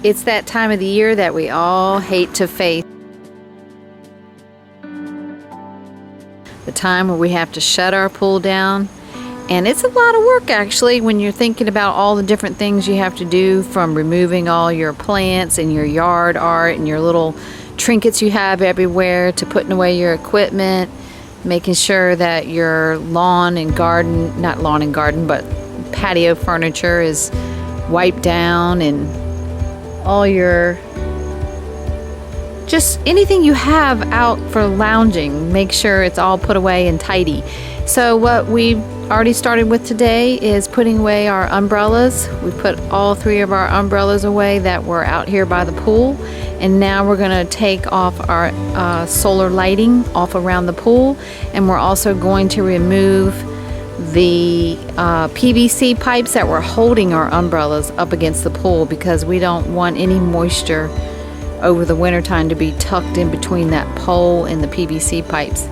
It's that time of the year that we all hate to face. The time where we have to shut our pool down. And it's a lot of work actually when you're thinking about all the different things you have to do, from removing all your plants and your yard art and your little trinkets you have everywhere, to putting away your equipment, making sure that your lawn and garden, not lawn and garden, but patio furniture is wiped down, and all your, just anything you have out for lounging, make sure it's all put away and tidy. So what we've already started with today is putting away our umbrellas. We put all 3 of our umbrellas away that were out here by the pool, and now we're going to take off our solar lighting off around the pool, and we're also going to remove the PVC pipes that were holding our umbrellas up against the pool, because we don't want any moisture over the winter time to be tucked in between that pole and the PVC pipes.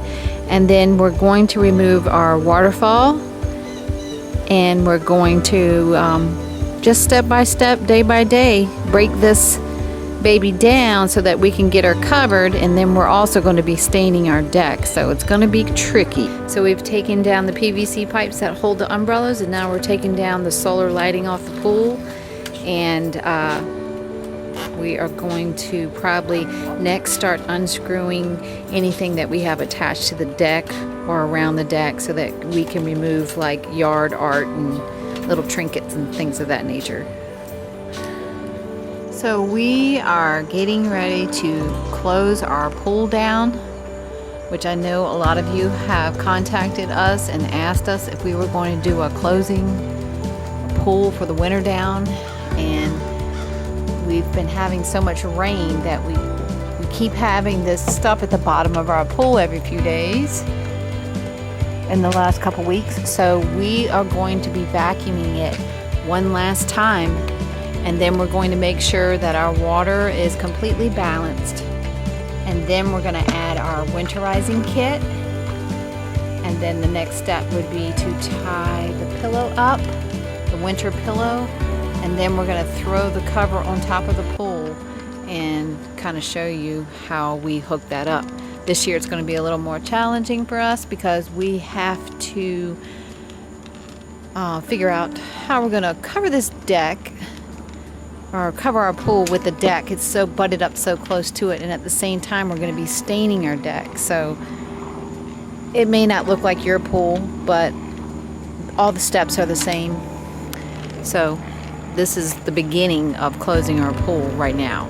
And then we're going to remove our waterfall, and we're going to just step by step, day by day, break this baby down so that we can get her covered. And then we're also going to be staining our deck, so it's going to be tricky. So we've taken down the PVC pipes that hold the umbrellas, and now we're taking down the solar lighting off the pool. And we are going to probably next start unscrewing anything that we have attached to the deck or around the deck, so that we can remove like yard art and little trinkets and things of that nature. So we are getting ready to close our pool down, which I know a lot of you have contacted us and asked us if we were going to do a closing pool for the winter down. And we've been having so much rain that we keep having this stuff at the bottom of our pool every few days in the last couple weeks. So we are going to be vacuuming it one last time, and then we're going to make sure that our water is completely balanced. And then we're going to add our winterizing kit. And then the next step would be to tie the pillow up, the winter pillow. And then we're going to throw the cover on top of the pool and kind of show you how we hook that up. This year it's going to be a little more challenging for us, because we have to figure out how we're going to cover this deck, or cover our pool with the deck. It's so butted up so close to it, and at the same time we're going to be staining our deck. So it may not look like your pool, but all the steps are the same. So this is the beginning of closing our pool right now.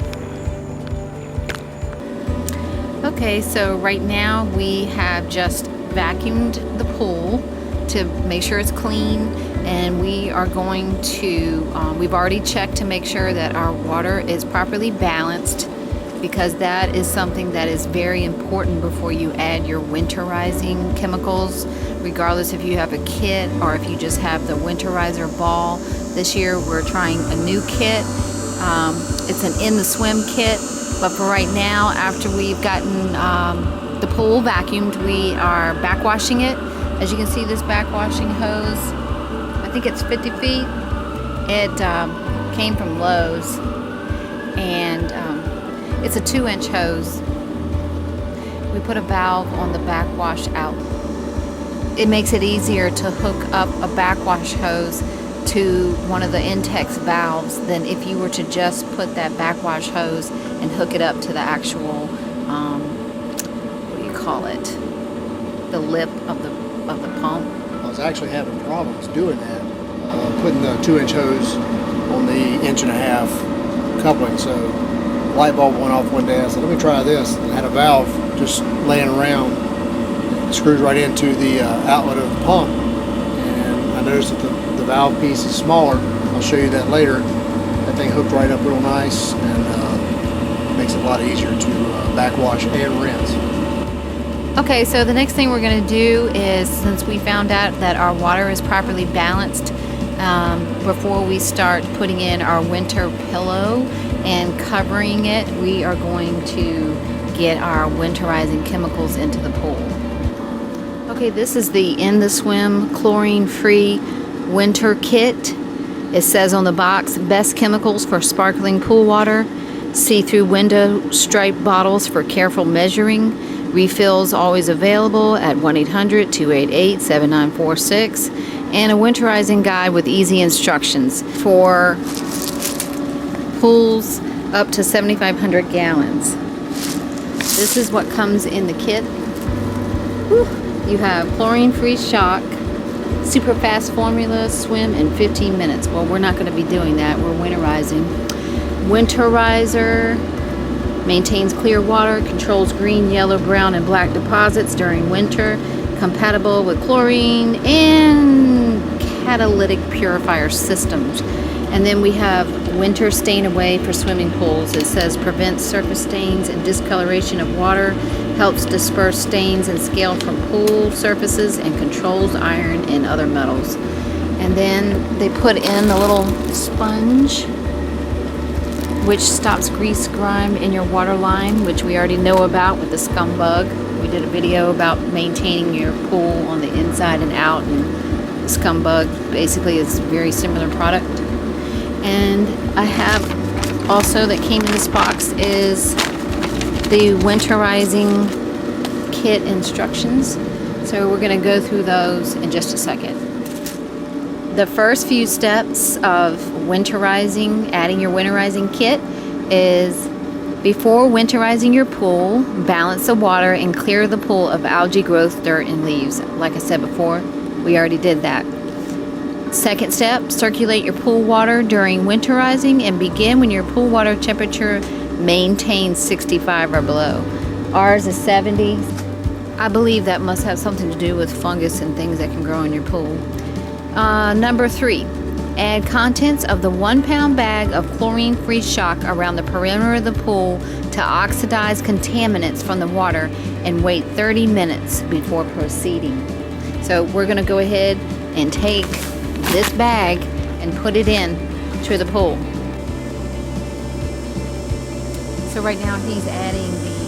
Okay, so right now we have just vacuumed the pool to make sure it's clean, and we are going to, we've already checked to make sure that our water is properly balanced, because that is something that is very important before you add your winterizing chemicals, regardless if you have a kit or if you just have the winterizer ball. This year we're trying a new kit. It's an in the swim kit, but for right now, after we've gotten the pool vacuumed, we are backwashing it. As you can see, this backwashing hose, I think it's 50 feet. It came from Lowe's, and it's a 2-inch hose. We put a valve on the backwash out. It makes it easier to hook up a backwash hose to one of the Intex valves than if you were to just put that backwash hose and hook it up to the actual, what do you call it? The lip of the pump. I was actually having problems doing that, putting the 2-inch hose on the 1.5-inch coupling. So the light bulb went off one day. I said, let me try this. I had a valve just laying around. It screws right into the outlet of the pump. And I noticed that the valve piece is smaller. I'll show you that later. That thing hooked right up real nice, and makes it a lot easier to backwash and rinse. Okay, so the next thing we're going to do is, since we found out that our water is properly balanced, before we start putting in our winter pillow and covering it, we are going to get our winterizing chemicals into the pool. Okay, this is the In the Swim chlorine-free winter kit. It says on the box, best chemicals for sparkling pool water, see-through window stripe bottles for careful measuring, refills always available at 1-800-288-7946, and a winterizing guide with easy instructions for pools up to 7,500 gallons. This is what comes in the kit. Whew. You have chlorine-free shock, super fast formula, swim in 15 minutes. Well, we're not going to be doing that. We're winterizing. Winterizer maintains clear water, controls green, yellow, brown, and black deposits during winter, compatible with chlorine and catalytic purifier systems. And then we have winter stain away for swimming pools. It says prevents surface stains and discoloration of water, helps disperse stains and scale from pool surfaces, and controls iron and other metals. And then they put in a little sponge which stops grease grime in your water line, which we already know about with the scum bug. We did a video about maintaining your pool on the inside and out, and scum bug basically is a very similar product. And I have also, that came in this box, is the winterizing kit instructions. So we're going to go through those in just a second. The first few steps of winterizing, adding your winterizing kit, is before winterizing your pool, balance the water and clear the pool of algae growth, dirt, and leaves. Like I said before, we already did that. Second step, circulate your pool water during winterizing and begin when your pool water temperature maintains 65 or below. Ours is 70. I believe that must have something to do with fungus and things that can grow in your pool. Number 3, add contents of the 1 pound bag of chlorine-free shock around the perimeter of the pool to oxidize contaminants from the water and wait 30 minutes before proceeding. So we're going to go ahead and take this bag and put it in to the pool. So right now he's adding the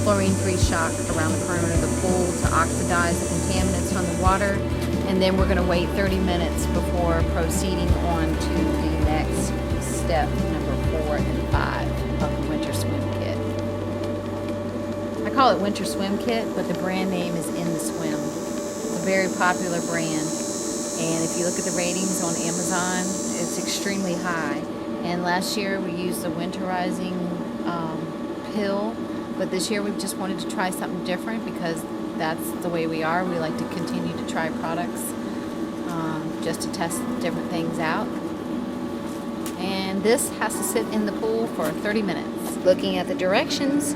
chlorine-free shock around the perimeter of the pool to oxidize the contaminants from the water, and then we're going to wait 30 minutes before proceeding on to the next step, number 4 and 5 of the winter swim kit. I call it winter swim kit, but the brand name is In the Swim. It's a very popular brand, and if you look at the ratings on Amazon, it's extremely high. And last year we used the winterizing pill, but this year we just wanted to try something different because that's the way we are. We like to continue to try products just to test different things out. And this has to sit in the pool for 30 minutes. Looking at the directions,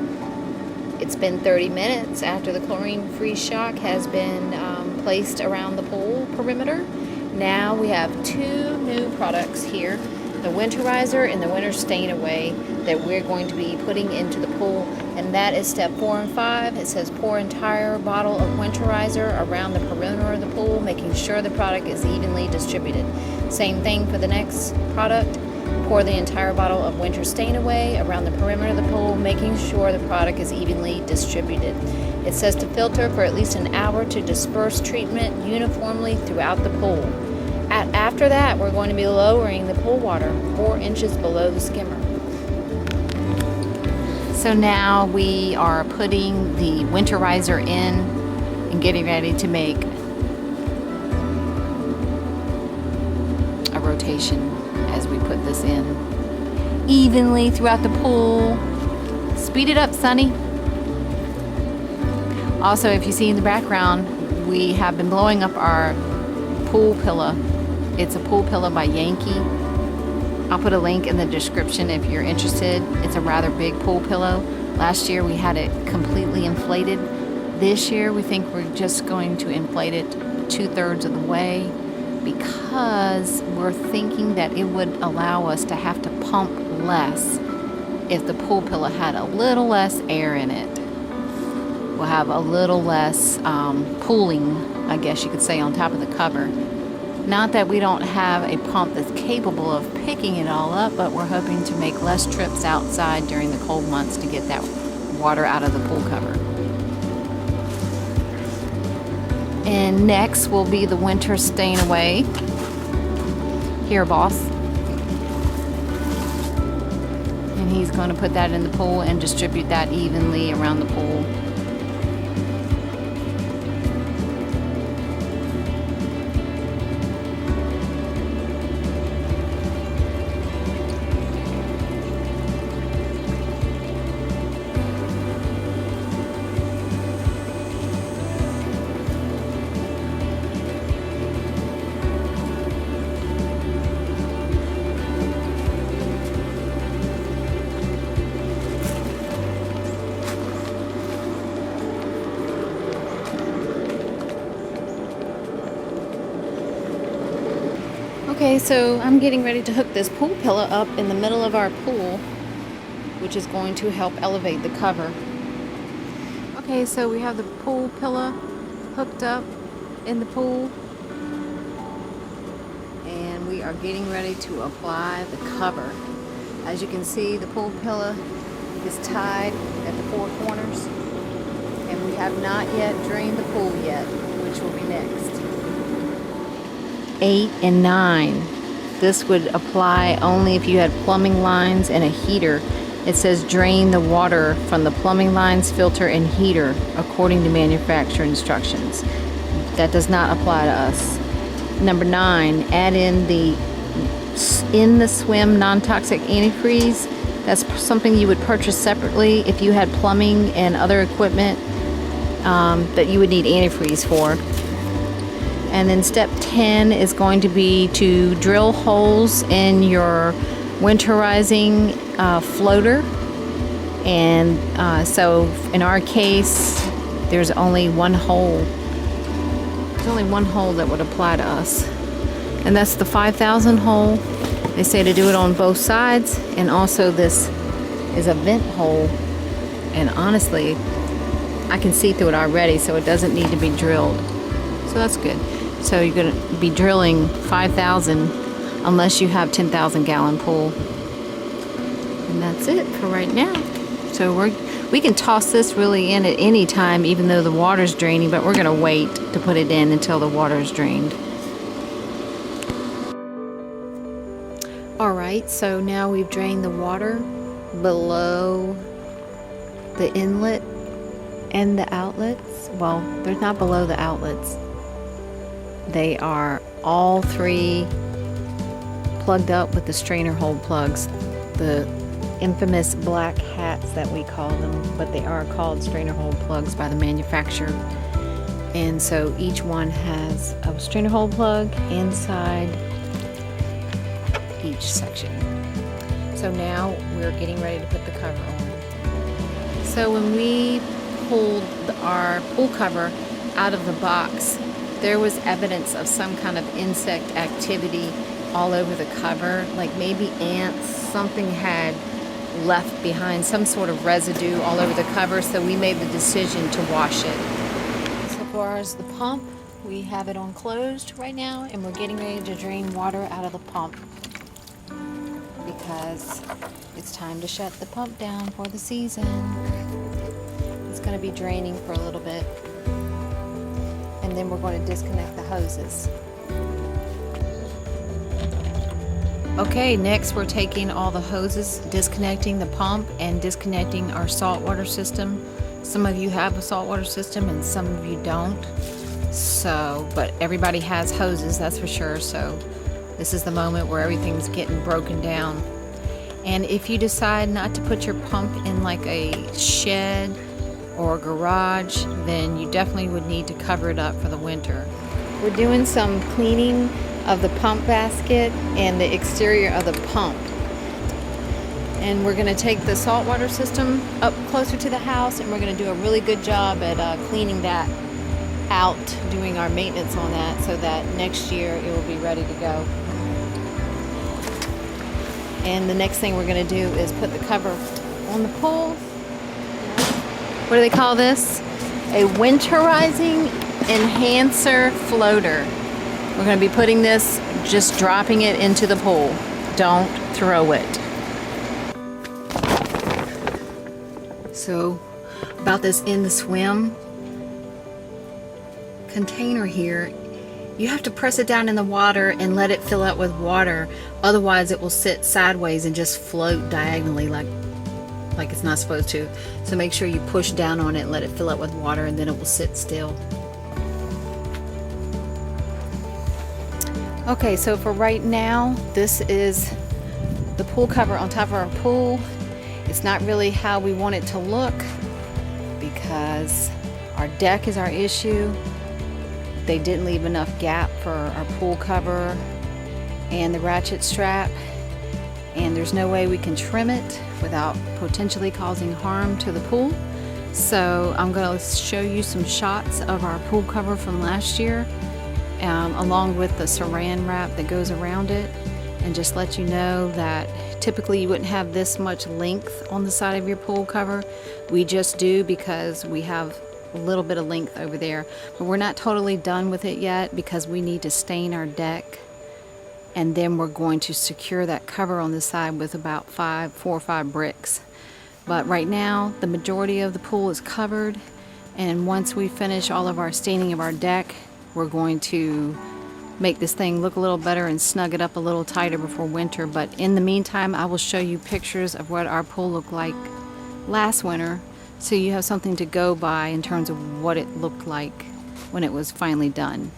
it's been 30 minutes after the chlorine-free shock has been placed around the pool perimeter. Now we have 2 new products here, the Winterizer and the Winter Stain Away, that we're going to be putting into the pool, and that is step 4 and 5. It says pour entire bottle of Winterizer around the perimeter of the pool, making sure the product is evenly distributed. Same thing for the next product. Pour the entire bottle of Winter Stain Away around the perimeter of the pool, making sure the product is evenly distributed. It says to filter for at least an hour to disperse treatment uniformly throughout the pool. After that, we're going to be lowering the pool water 4 inches below the skimmer. So now we are putting the Winterizer in and getting ready to make a rotation as we put this in evenly throughout the pool. Speed it up, Sonny. Also, if you see in the background, we have been blowing up our pool pillow. It's a pool pillow by Yankee. I'll put a link in the description if you're interested. It's a rather big pool pillow. Last year we had it completely inflated. This year we think we're just going to inflate it 2/3 of the way, because we're thinking that it would allow us to have to pump less if the pool pillow had a little less air in it. We'll have a little less pooling, I guess you could say, on top of the cover. Not that we don't have a pump that's capable of picking it all up, but we're hoping to make less trips outside during the cold months to get that water out of the pool cover. And next will be the Winter Stain Away. Here, boss. And he's going to put that in the pool and distribute that evenly around the pool. Okay, so I'm getting ready to hook this pool pillow up in the middle of our pool, which is going to help elevate the cover. Okay, so we have the pool pillow hooked up in the pool, and we are getting ready to apply the cover. As you can see, the pool pillow is tied at the four corners, and we have not yet drained the pool yet, which will be next. 8 and 9. This would apply only if you had plumbing lines and a heater. It says drain the water from the plumbing lines, filter, and heater according to manufacturer instructions. That does not apply to us. Number 9, add in the swim non-toxic antifreeze. That's something you would purchase separately if you had plumbing and other equipment that you would need antifreeze for. And then step 10 is going to be to drill holes in your winterizing floater. And so in our case, there's only one hole. There's only one hole that would apply to us. And that's the 5,000 hole. They say to do it on both sides. And also this is a vent hole. And honestly, I can see through it already, so it doesn't need to be drilled. So that's good. So you're going to be drilling 5,000 unless you have 10,000 gallon pool. And that's it for right now. So we can toss this really in at any time, even though the water's draining, but we're going to wait to put it in until the water's drained. Alright, so now we've drained the water below the inlet and the outlets. Well, they're not below the outlets. They are all three plugged up with the strainer hole plugs, the infamous black hats that we call them, but they are called strainer hole plugs by the manufacturer. And so each one has a strainer hole plug inside each section. So now we're getting ready to put the cover on. So when we pulled our pool cover out of the box, there was evidence of some kind of insect activity all over the cover, like maybe ants. Something had left behind some sort of residue all over the cover, so we made the decision to wash it. So far as the pump, we have it on closed right now, and we're getting ready to drain water out of the pump because it's time to shut the pump down for the season. It's going to be draining for a little bit, and then we're going to disconnect the hoses. Okay, next we're taking all the hoses, disconnecting the pump, and disconnecting our saltwater system. Some of you have a saltwater system and some of you don't. So, but everybody has hoses, that's for sure. So this is the moment where everything's getting broken down. And if you decide not to put your pump in like a shed or a garage, then you definitely would need to cover it up for the winter. We're doing some cleaning of the pump basket and the exterior of the pump. And we're going to take the saltwater system up closer to the house, and we're going to do a really good job at cleaning that out, doing our maintenance on that, so that next year it will be ready to go. And the next thing we're going to do is put the cover on the pool. What do they call this? A winterizing enhancer floater. We're going to be putting this, just dropping it into the pool. Don't throw it. So, about this in the swim container here, You have to press it down in the water and let it fill up with water. Otherwise it will sit sideways and just float diagonally like it's not supposed to. So make sure you push down on it and let it fill up with water, and then it will sit still. Okay, so for right now, this is the pool cover on top of our pool. It's not really how we want it to look because our deck is our issue. They didn't leave enough gap for our pool cover and the ratchet strap, and there's no way we can trim it without potentially causing harm to the pool. So I'm going to show you some shots of our pool cover from last year, along with the saran wrap that goes around it, and just let you know that typically you wouldn't have this much length on the side of your pool cover. We just do because we have a little bit of length over there, but we're not totally done with it yet because we need to stain our deck, and then we're going to secure that cover on the side with about 4 or 5 bricks. But right now the majority of the pool is covered, and once we finish all of our staining of our deck, we're going to make this thing look a little better and snug it up a little tighter before winter. But in the meantime, I will show you pictures of what our pool looked like last winter, so you have something to go by in terms of what it looked like when it was finally done.